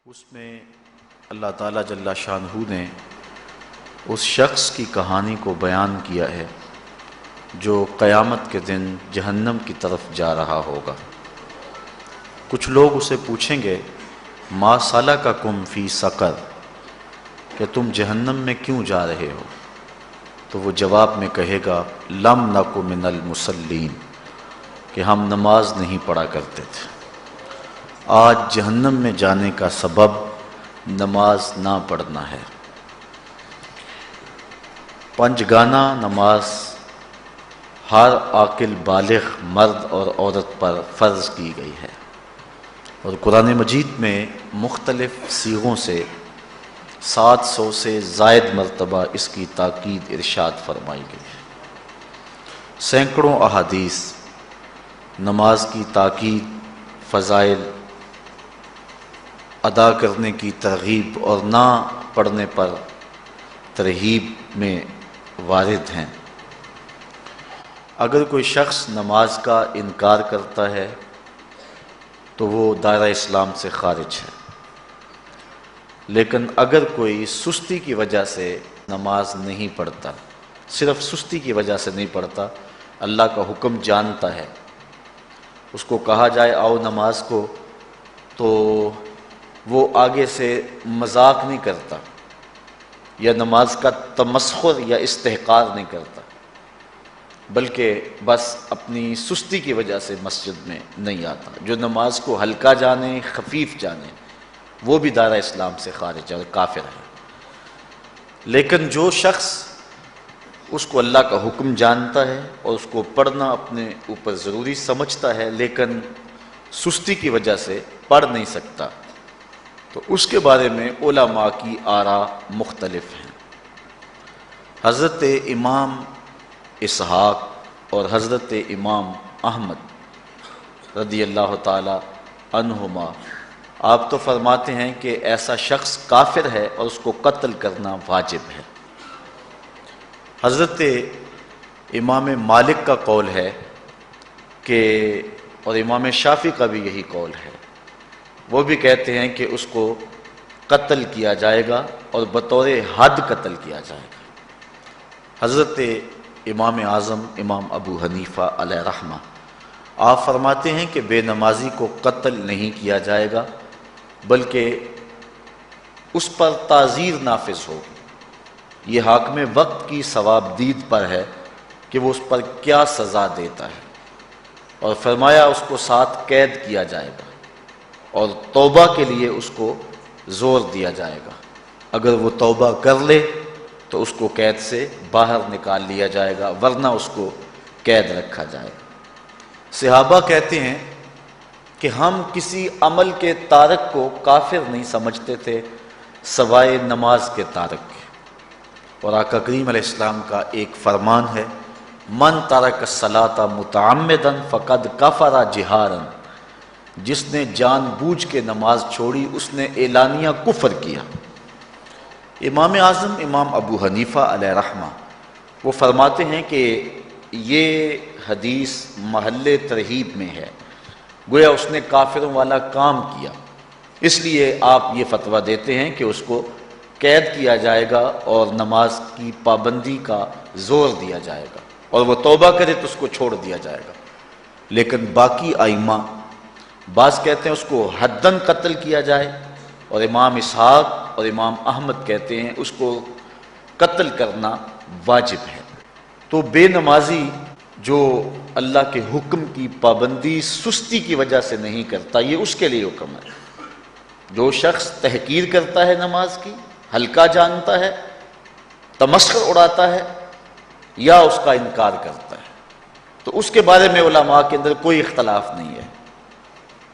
اس میں اللہ تعالیٰ جل شانہ نے اس شخص کی کہانی کو بیان کیا ہے جو قیامت کے دن جہنم کی طرف جا رہا ہوگا۔ کچھ لوگ اسے پوچھیں گے ما سلککم فی سقر، کہ تم جہنم میں کیوں جا رہے ہو؟ تو وہ جواب میں کہے گا لم نک من المصلین، کہ ہم نماز نہیں پڑھا کرتے تھے۔ آج جہنم میں جانے کا سبب نماز نہ پڑھنا ہے۔ پنجگانہ نماز ہر عاقل بالغ مرد اور عورت پر فرض کی گئی ہے، اور قرآن مجید میں مختلف صیغوں سے 700 سے زائد مرتبہ اس کی تاکید ارشاد فرمائی گئی ہے۔ سینکڑوں احادیث نماز کی تاکید، فضائل، ادا کرنے کی ترغیب اور نہ پڑھنے پر ترہیب میں وارد ہیں۔ اگر کوئی شخص نماز کا انکار کرتا ہے تو وہ دائرہ اسلام سے خارج ہے، لیکن اگر کوئی سستی کی وجہ سے نماز نہیں پڑھتا، صرف سستی کی وجہ سے نہیں پڑھتا، اللہ کا حکم جانتا ہے، اس کو کہا جائے آؤ نماز کو، تو وہ آگے سے مذاق نہیں کرتا یا نماز کا تمسخر یا استحقار نہیں کرتا، بلکہ بس اپنی سستی کی وجہ سے مسجد میں نہیں آتا۔ جو نماز کو ہلکا جانے، خفیف جانے، وہ بھی دائرہ اسلام سے خارج ہے اور کافر ہے۔ لیکن جو شخص اس کو اللہ کا حکم جانتا ہے اور اس کو پڑھنا اپنے اوپر ضروری سمجھتا ہے، لیکن سستی کی وجہ سے پڑھ نہیں سکتا، تو اس کے بارے میں علماء کی آراء مختلف ہیں۔ حضرت امام اسحاق اور حضرت امام احمد رضی اللہ تعالی عنہما آپ تو فرماتے ہیں کہ ایسا شخص کافر ہے اور اس کو قتل کرنا واجب ہے۔ حضرت امام مالک کا قول ہے کہ، اور امام شافعی کا بھی یہی قول ہے، وہ بھی کہتے ہیں کہ اس کو قتل کیا جائے گا اور بطور حد قتل کیا جائے گا۔ حضرت امام اعظم امام ابو حنیفہ علیہ رحمہ آپ فرماتے ہیں کہ بے نمازی کو قتل نہیں کیا جائے گا، بلکہ اس پر تعزیر نافذ ہوگی۔ یہ حاکم وقت کی ثواب دید پر ہے کہ وہ اس پر کیا سزا دیتا ہے، اور فرمایا اس کو 7 قید کیا جائے گا اور توبہ کے لیے اس کو زور دیا جائے گا۔ اگر وہ توبہ کر لے تو اس کو قید سے باہر نکال لیا جائے گا، ورنہ اس کو قید رکھا جائے گا۔ صحابہ کہتے ہیں کہ ہم کسی عمل کے تارک کو کافر نہیں سمجھتے تھے سوائے نماز کے تارک کے، اور آقا کریم علیہ السلام کا ایک فرمان ہے من ترک الصلاۃ متعمدا فقد کفر جہارا، جس نے جان بوجھ کے نماز چھوڑی اس نے اعلانیہ کفر کیا۔ امام اعظم امام ابو حنیفہ علیہ رحمہ وہ فرماتے ہیں کہ یہ حدیث محل ترہیب میں ہے، گویا اس نے کافروں والا کام کیا، اس لیے آپ یہ فتویٰ دیتے ہیں کہ اس کو قید کیا جائے گا اور نماز کی پابندی کا زور دیا جائے گا، اور وہ توبہ کرے تو اس کو چھوڑ دیا جائے گا۔ لیکن باقی ائمہ بعض کہتے ہیں اس کو حداً قتل کیا جائے، اور امام اسحاق اور امام احمد کہتے ہیں اس کو قتل کرنا واجب ہے۔ تو بے نمازی جو اللہ کے حکم کی پابندی سستی کی وجہ سے نہیں کرتا، یہ اس کے لیے حکم ہے۔ جو شخص تحقیر کرتا ہے نماز کی، ہلکا جانتا ہے، تمسخر اڑاتا ہے یا اس کا انکار کرتا ہے، تو اس کے بارے میں علماء کے اندر کوئی اختلاف نہیں ہے،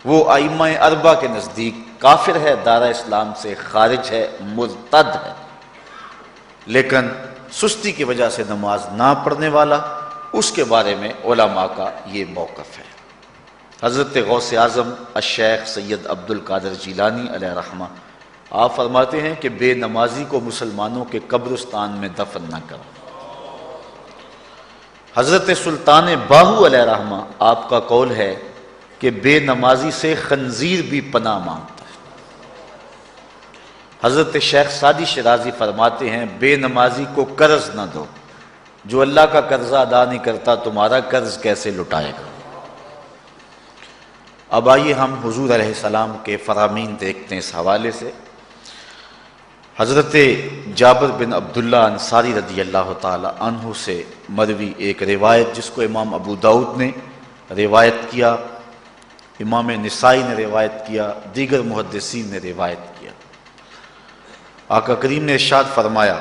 وہ ائمہ اربعہ کے نزدیک کافر ہے، دائرہ اسلام سے خارج ہے، مرتد ہے۔ لیکن سستی کی وجہ سے نماز نہ پڑھنے والا، اس کے بارے میں علماء کا یہ موقف ہے۔ حضرت غوث اعظم الشیخ سید عبد القادر جیلانی علیہ رحمہ آپ فرماتے ہیں کہ بے نمازی کو مسلمانوں کے قبرستان میں دفن نہ کرو۔ حضرت سلطان باہو علیہ رحمہ آپ کا قول ہے کہ بے نمازی سے خنزیر بھی پناہ مانگتا ہے۔ حضرت شیخ سعدی شیرازی فرماتے ہیں بے نمازی کو قرض نہ دو، جو اللہ کا قرضہ ادا نہیں کرتا تمہارا قرض کیسے لٹائے گا۔ اب آئیے ہم حضور علیہ السلام کے فرامین دیکھتے ہیں اس حوالے سے۔ حضرت جابر بن عبداللہ انصاری رضی اللہ تعالی عنہ سے مروی ایک روایت جس کو امام ابو داؤد نے روایت کیا، امام نسائی نے روایت کیا، دیگر محدثین نے روایت کیا۔ آقا کریم نے ارشاد فرمایا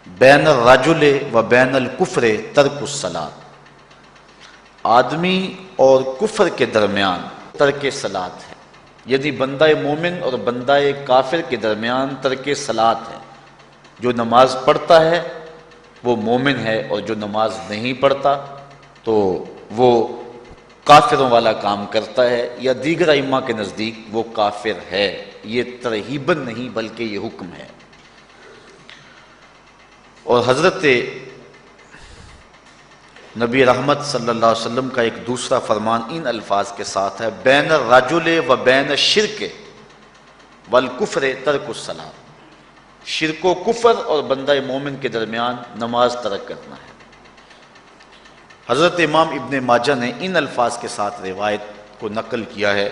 بین الرجل و بین الکفر ترک الصلاۃ، آدمی اور کفر کے درمیان ترک صلاۃ ہے، یعنی بندہ مومن اور بندہ کافر کے درمیان ترک صلاۃ ہے۔ جو نماز پڑھتا ہے وہ مومن ہے، اور جو نماز نہیں پڑھتا تو وہ کافروں والا کام کرتا ہے، یا دیگر ائمہ کے نزدیک وہ کافر ہے۔ یہ ترہیباً نہیں بلکہ یہ حکم ہے۔ اور حضرت نبی رحمت صلی اللہ علیہ وسلم کا ایک دوسرا فرمان ان الفاظ کے ساتھ ہے بین الرجل و بین الشرک والکفر ترک الصلاۃ، شرک و کفر اور بندہ مومن کے درمیان نماز ترک کرنا ہے۔ حضرت امام ابن ماجہ نے ان الفاظ کے ساتھ روایت کو نقل کیا ہے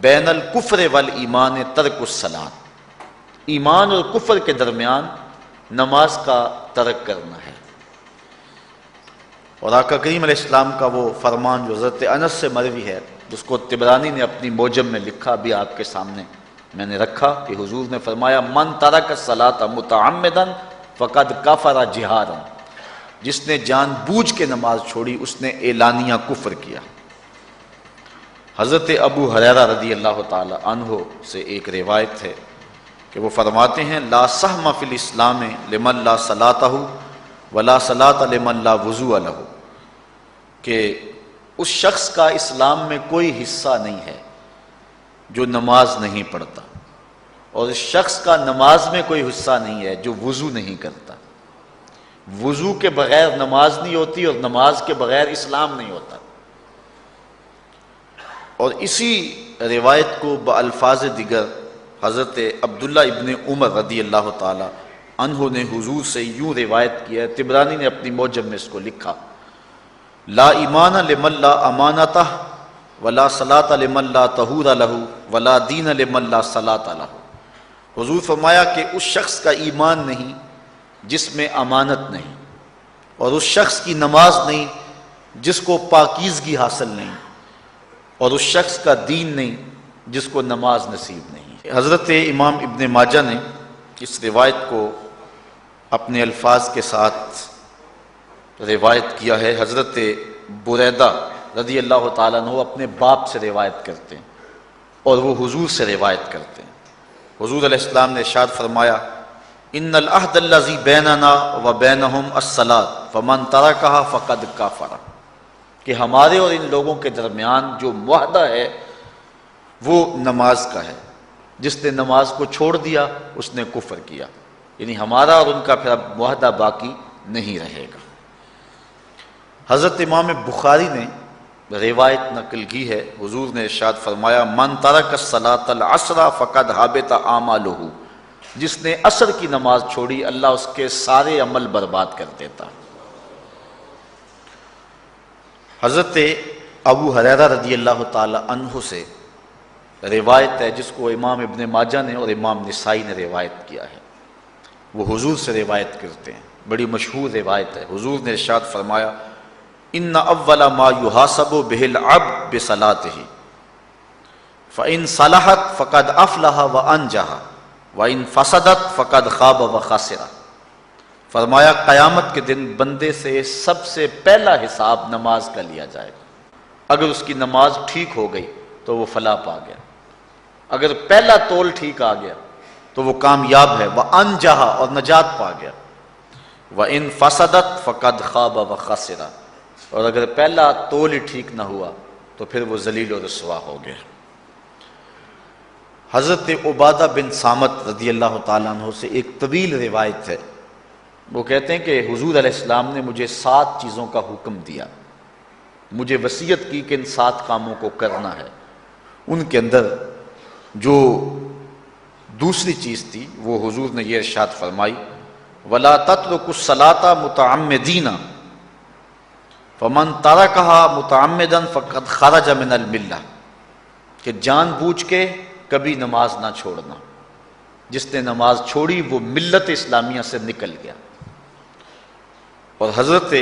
بین الکفر والایمان ترک الصلاۃ، ایمان اور کفر کے درمیان نماز کا ترک کرنا ہے۔ اور آقا کریم علیہ السلام کا وہ فرمان جو حضرت انس سے مروی ہے، جس کو طبرانی نے اپنی موجم میں لکھا، بھی آپ کے سامنے میں نے رکھا، کہ حضور نے فرمایا من ترک الصلاۃ متعمدا فقد کفر جہارا، جس نے جان بوجھ کے نماز چھوڑی اس نے اعلانیہ کفر کیا۔ حضرت ابو ہریرہ رضی اللہ تعالی عنہ سے ایک روایت ہے کہ وہ فرماتے ہیں لا سہم فی الاسلام لمن لا صلاۃ ولا صلاۃ لمن لا وضوء لہ، کہ اس شخص کا اسلام میں کوئی حصہ نہیں ہے جو نماز نہیں پڑھتا، اور اس شخص کا نماز میں کوئی حصہ نہیں ہے جو وضو نہیں کرتا۔ وضو کے بغیر نماز نہیں ہوتی، اور نماز کے بغیر اسلام نہیں ہوتا۔ اور اسی روایت کو بالفاظ دیگر حضرت عبداللہ ابن عمر رضی اللہ تعالی عنہ نے حضور سے یوں روایت کیا ہے، طبرانی نے اپنی موجم میں اس کو لکھا لا ایمان لمن لا امانتہ ولا صلاۃ لمن لا طہور لہ ولا دین لمن لا صلاۃ لہ۔ حضور فرمایا کہ اس شخص کا ایمان نہیں جس میں امانت نہیں، اور اس شخص کی نماز نہیں جس کو پاکیزگی حاصل نہیں، اور اس شخص کا دین نہیں جس کو نماز نصیب نہیں۔ حضرت امام ابن ماجہ نے اس روایت کو اپنے الفاظ کے ساتھ روایت کیا ہے۔ حضرت بریدہ رضی اللہ تعالیٰ عنہ اپنے باپ سے روایت کرتے ہیں اور وہ حضور سے روایت کرتے ہیں۔ حضور علیہ السلام نے ارشاد فرمایا ان العہد الذی بیننا و بینہم الصلاۃ فمن ترکہا فقد کفر، کہ ہمارے اور ان لوگوں کے درمیان جو معاہدہ ہے وہ نماز کا ہے، جس نے نماز کو چھوڑ دیا اس نے کفر کیا، یعنی ہمارا اور ان کا پھر اب معاہدہ باقی نہیں رہے گا۔ حضرت امام بخاری نے روایت نقل کی ہے، حضور نے ارشاد فرمایا من ترک الصلاۃ العصر فقد حبط اعمالہ، جس نے عصر کی نماز چھوڑی اللہ اس کے سارے عمل برباد کر دیتا۔ حضرت ابو ہریرہ رضی اللہ تعالی عنہ سے روایت ہے جس کو امام ابن ماجہ نے اور امام نسائی نے روایت کیا ہے، وہ حضور سے روایت کرتے ہیں، بڑی مشہور روایت ہے۔ حضور نے ارشاد فرمایا ان اول ما یحاسب بہ العبد بصلاتہ فان صلحت فقد افلح وانجح وان فسدت فقد خاب وخسر۔ فرمایا قیامت کے دن بندے سے سب سے پہلا حساب نماز کا لیا جائے گا، اگر اس کی نماز ٹھیک ہو گئی تو وہ فلاح پا گیا، اگر پہلا تول ٹھیک آ گیا تو وہ کامیاب ہے، وانجح اور نجات پا گیا، وان فسدت فقد خاب وخسر، اور اگر پہلا تول ہی ٹھیک نہ ہوا تو پھر وہ ذلیل و رسوا ہو گیا۔ حضرت عبادہ بن صامت رضی اللہ تعالیٰ عنہ سے ایک طویل روایت ہے، وہ کہتے ہیں کہ حضور علیہ السلام نے مجھے 7 چیزوں کا حکم دیا، مجھے وصیت کی کہ ان 7 کاموں کو کرنا ہے۔ ان کے اندر جو دوسری چیز تھی وہ حضور نے یہ ارشاد فرمائی وَلَا تَتْرُكُ الصَّلَاةَ مُتَعَمِّدِينَ فَمَنْ تَرَكَهَا مُتَعَمِّدًا فَقَدْ خَرَجَ مِنَ الْمِلَّةِ، کہ جان بوجھ کے کبھی نماز نہ چھوڑنا، جس نے نماز چھوڑی وہ ملت اسلامیہ سے نکل گیا۔ اور حضرت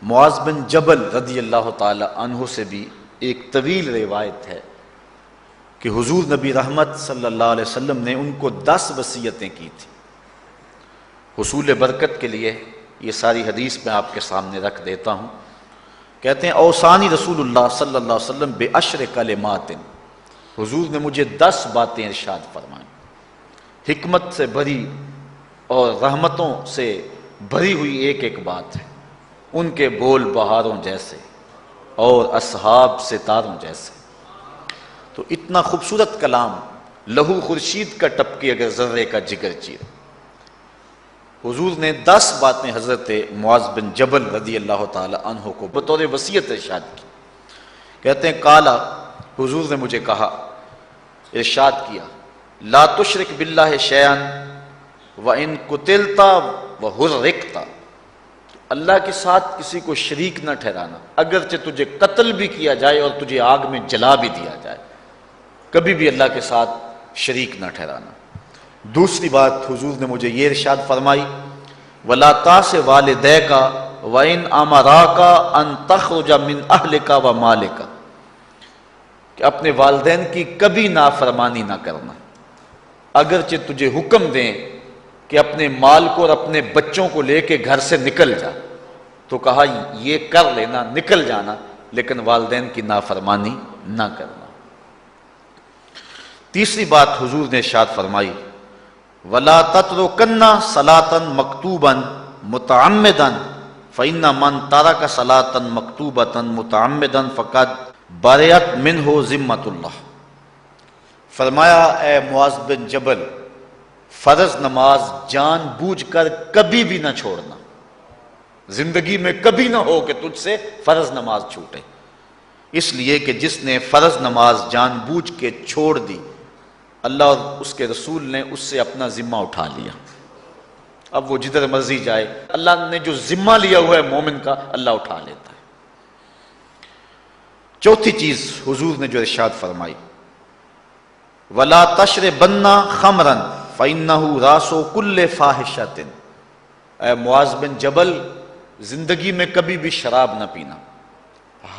معاذ بن جبل رضی اللہ تعالی عنہ سے بھی ایک طویل روایت ہے کہ حضور نبی رحمت صلی اللہ علیہ وسلم نے ان کو 10 وصیتیں کی تھیں۔ حصول برکت کے لیے یہ ساری حدیث میں آپ کے سامنے رکھ دیتا ہوں۔ کہتے ہیں اوصانی رسول اللہ صلی اللہ علیہ وسلم بعشر کلمات، حضور نے مجھے 10 باتیں ارشاد فرمائیں، حکمت سے بھری اور رحمتوں سے بھری ہوئی ایک ایک بات ہے، ان کے بول بہاروں جیسے اور اصحاب ستاروں جیسے۔ تو اتنا خوبصورت کلام، لہو خورشید کا ٹپکے اگر ذرے کا جگر چیر۔ حضور نے 10 باتیں حضرت معاذ بن جبل رضی اللہ تعالی عنہ کو بطور وصیت ارشاد کی۔ کہتے ہیں کالا، حضور نے مجھے کہا، ارشاد کیا، لا تشرک باللہ شیئا وان قتلت وحرقت، اللہ کے ساتھ کسی کو شریک نہ ٹھہرانا، اگرچہ تجھے قتل بھی کیا جائے اور تجھے آگ میں جلا بھی دیا جائے، کبھی بھی اللہ کے ساتھ شریک نہ ٹھہرانا۔ دوسری بات حضور نے مجھے یہ ارشاد فرمائی وَلَا تَعْصِ وَالِدَيْكَ وَإِنْ أَمَرَاكَ أَن تَخْرُجَ مِنْ أَهْلِكَ وَمَالِكَ، کہ اپنے والدین کی کبھی نافرمانی نہ کرنا، اگرچہ تجھے حکم دیں کہ اپنے مال کو اور اپنے بچوں کو لے کے گھر سے نکل جا، تو کہا یہ کر لینا، نکل جانا، لیکن والدین کی نافرمانی نہ کرنا۔ تیسری بات حضور نے ارشاد فرمائی وَلَا تَتْرُكَنَّ صَلَاةً مَكْتُوبًا مُتَعَمِّدًا فَإِنَّ مَنْ تَرَكَ صَلَاةً مَكْتُوبَةً مُتَعَمِّدًا فَقَدْ بَرِئَتْ مِنْهُ ذِمَّةُ اللَّهِ۔ فرمایا اے معاذ بن جبل، فرض نماز جان بوجھ کر کبھی بھی نہ چھوڑنا، زندگی میں کبھی نہ ہو کہ تجھ سے فرض نماز چھوٹے، اس لیے کہ جس نے فرض نماز جان بوجھ کے چھوڑ دی، اللہ اور اس کے رسول نے اس سے اپنا ذمہ اٹھا لیا، اب وہ جدھر مرضی جائے، اللہ نے جو ذمہ لیا ہوا ہے مومن کا، اللہ اٹھا لیتا ہے۔ چوتھی چیز حضور نے جو ارشاد فرمائی وَلَا تَشْرِبَنَّ خَمْرًا فَإِنَّهُ رَأْسُ كُلِّ فَاحِشَةٍ، اے معاذ بن جبل، زندگی میں کبھی بھی شراب نہ پینا،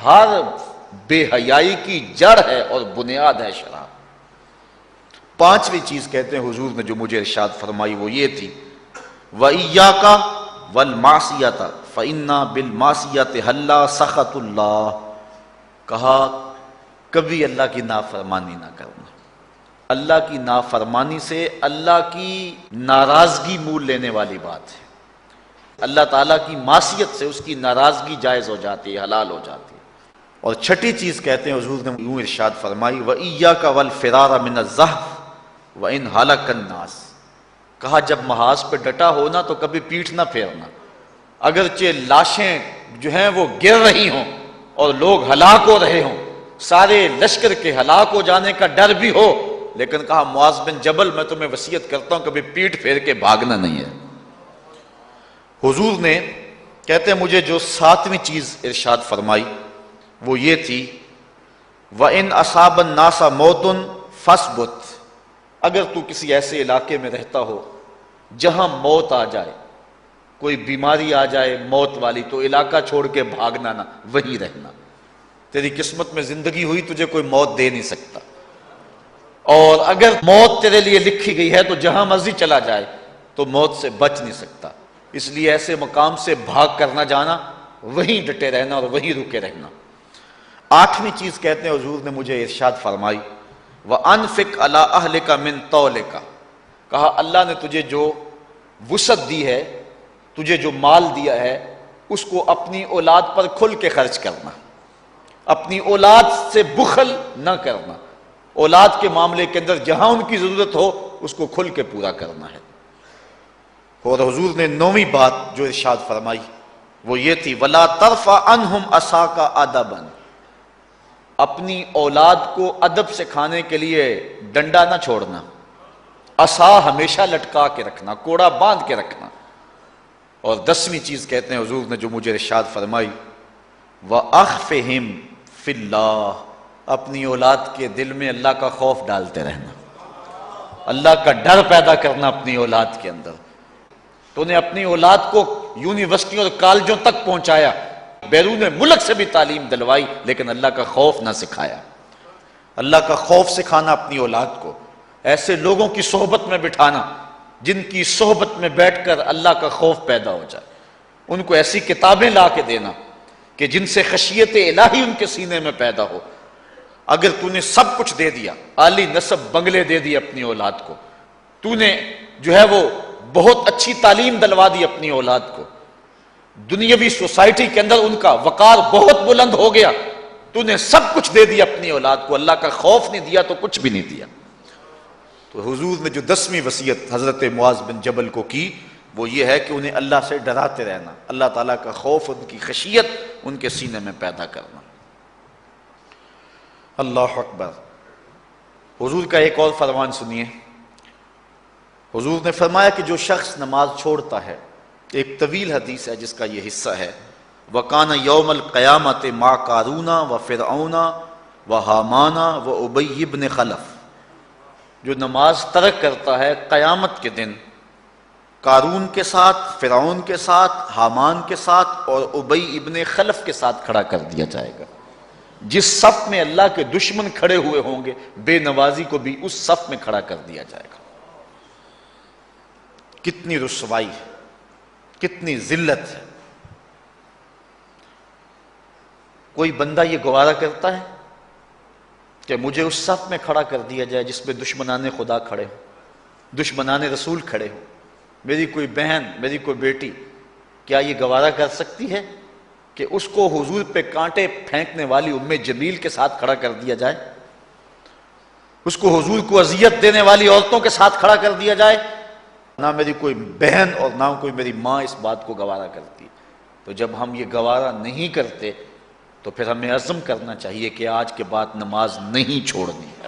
ہر بے حیائی کی جڑ ہے اور بنیاد ہے شراب۔ پانچویں چیز کہتے ہیں حضور نے جو مجھے ارشاد فرمائی وہ یہ تھی وَإِيَّاكَ وَالْمَعْصِيَةَ فَإِنَّ بِالْمَعْصِيَةِ حَلَّ سَخَطُ اللَّهِ، کہا کبھی اللہ کی نافرمانی نہ کرنا، اللہ کی نافرمانی سے اللہ کی ناراضگی مول لینے والی بات ہے، اللہ تعالیٰ کی معصیت سے اس کی ناراضگی جائز ہو جاتی ہے، حلال ہو جاتی ہے۔ اور چھٹی چیز کہتے ہیں حضور نے یوں ارشاد فرمائی وَإِيَّاكَ وَالْفِرَارَ مِنَ الزَّحْفِ وَإِنْ هَلَكَ النَّاسِ، کہا جب محاذ پہ ڈٹا ہونا تو کبھی پیٹھ نہ پھیرنا، اگرچہ لاشیں جو ہیں وہ گر رہی ہوں اور لوگ ہلاک ہو رہے ہوں، سارے لشکر کے ہلاک ہو جانے کا ڈر بھی ہو، لیکن کہا معاذ بن جبل میں تمہیں وصیت کرتا ہوں کبھی پیٹھ پھیر کے بھاگنا نہیں ہے۔ حضور نے کہتے ہیں مجھے جو 7ویں چیز ارشاد فرمائی وہ یہ تھی وَإِنْ أَصَابَ النَّاسَ مَوْتٌ فَاصْبُتْ، اگر تو کسی ایسے علاقے میں رہتا ہو جہاں موت آ جائے، کوئی بیماری آ جائے موت والی، تو علاقہ چھوڑ کے بھاگنا نہ، وہیں رہنا، تیری قسمت میں زندگی ہوئی تجھے کوئی موت دے نہیں سکتا، اور اگر موت تیرے لیے لکھی گئی ہے تو جہاں مرضی چلا جائے تو موت سے بچ نہیں سکتا، اس لیے ایسے مقام سے بھاگ کر نہ جانا، وہیں ڈٹے رہنا اور وہیں رکے رہنا۔ 8ویں چیز کہتے ہیں حضور نے مجھے ارشاد فرمائی وَأَنفِقْ عَلَىٰ أَهْلِكَ مِن طَوْلِكَ، کہا اللہ نے تجھے جو وسعت دی ہے، تجھے جو مال دیا ہے، اس کو اپنی اولاد پر کھل کے خرچ کرنا، اپنی اولاد سے بخل نہ کرنا، اولاد کے معاملے کے اندر جہاں ان کی ضرورت ہو اس کو کھل کے پورا کرنا ہے۔ اور حضور نے 9ویں بات جو ارشاد فرمائی وہ یہ تھی وَلَا تَرْفَعْ عَنْهُمْ عَصَاكَ أَدَبًا، اپنی اولاد کو ادب سکھانے کے لیے ڈنڈا نہ چھوڑنا، عصا ہمیشہ لٹکا کے رکھنا، کوڑا باندھ کے رکھنا۔ اور 10ویں چیز کہتے ہیں حضور نے جو مجھے ارشاد فرمائی، وَأَخْفِهِمْ فِي اللَّهِ، اپنی اولاد کے دل میں اللہ کا خوف ڈالتے رہنا، اللہ کا ڈر پیدا کرنا اپنی اولاد کے اندر۔ تو نے اپنی اولاد کو یونیورسٹیوں اور کالجوں تک پہنچایا، بیرون ملک سے بھی تعلیم دلوائی، لیکن اللہ کا خوف نہ سکھایا۔ اللہ کا خوف سکھانا اپنی اولاد کو، ایسے لوگوں کی صحبت میں بٹھانا جن کی صحبت میں بیٹھ کر اللہ کا خوف پیدا ہو جائے، ان کو ایسی کتابیں لا کے دینا کہ جن سے خشیت الہی ان کے سینے میں پیدا ہو۔ اگر تو نے سب کچھ دے دیا، عالی نسب بنگلے دے دی اپنی اولاد کو، تو نے جو ہے وہ بہت اچھی تعلیم دلوا دی اپنی اولاد کو، دنیاوی سوسائٹی کے اندر ان کا وقار بہت بلند ہو گیا، تو نے سب کچھ دے دیا اپنی اولاد کو، اللہ کا خوف نہیں دیا تو کچھ بھی نہیں دیا۔ تو حضور نے جو 10ویں وصیت حضرت معاذ بن جبل کو کی وہ یہ ہے کہ انہیں اللہ سے ڈراتے رہنا، اللہ تعالیٰ کا خوف، ان کی خشیت ان کے سینے میں پیدا کرنا۔ اللہ اکبر۔ حضور کا ایک اور فرمان سنیے، حضور نے فرمایا کہ جو شخص نماز چھوڑتا ہے، ایک طویل حدیث ہے جس کا یہ حصہ ہے، وَقَانَ يَوْمَ الْقِيَامَةِ مَعَ قَارُونَ وَفِرْعَوْنَ وَحَامَانَ وَأُبَيِّ بْنِ خَلَف، جو نماز ترک کرتا ہے قیامت کے دن قارون کے ساتھ، فرعون کے ساتھ، حامان کے ساتھ اور ابی ابن خلف کے ساتھ کھڑا کر دیا جائے گا۔ جس صف میں اللہ کے دشمن کھڑے ہوئے ہوں گے، بے نوازی کو بھی اس صف میں کھڑا کر دیا جائے گا۔ کتنی رسوائی ہے، کتنی ذلت ہے۔ کوئی بندہ یہ گوارا کرتا ہے کہ مجھے اس صف میں کھڑا کر دیا جائے جس میں دشمنان خدا کھڑے ہوں، دشمنان رسول کھڑے ہوں، میری کوئی بہن، میری کوئی بیٹی، کیا یہ گوارا کر سکتی ہے کہ اس کو حضور پہ کانٹے پھینکنے والی ام جمیل کے ساتھ کھڑا کر دیا جائے، اس کو حضور کو اذیت دینے والی عورتوں کے ساتھ کھڑا کر دیا جائے؟ نہ میری کوئی بہن اور نہ کوئی میری ماں اس بات کو گوارا کرتی۔ تو جب ہم یہ گوارا نہیں کرتے تو پھر ہمیں عزم کرنا چاہیے کہ آج کے بعد نماز نہیں چھوڑنی۔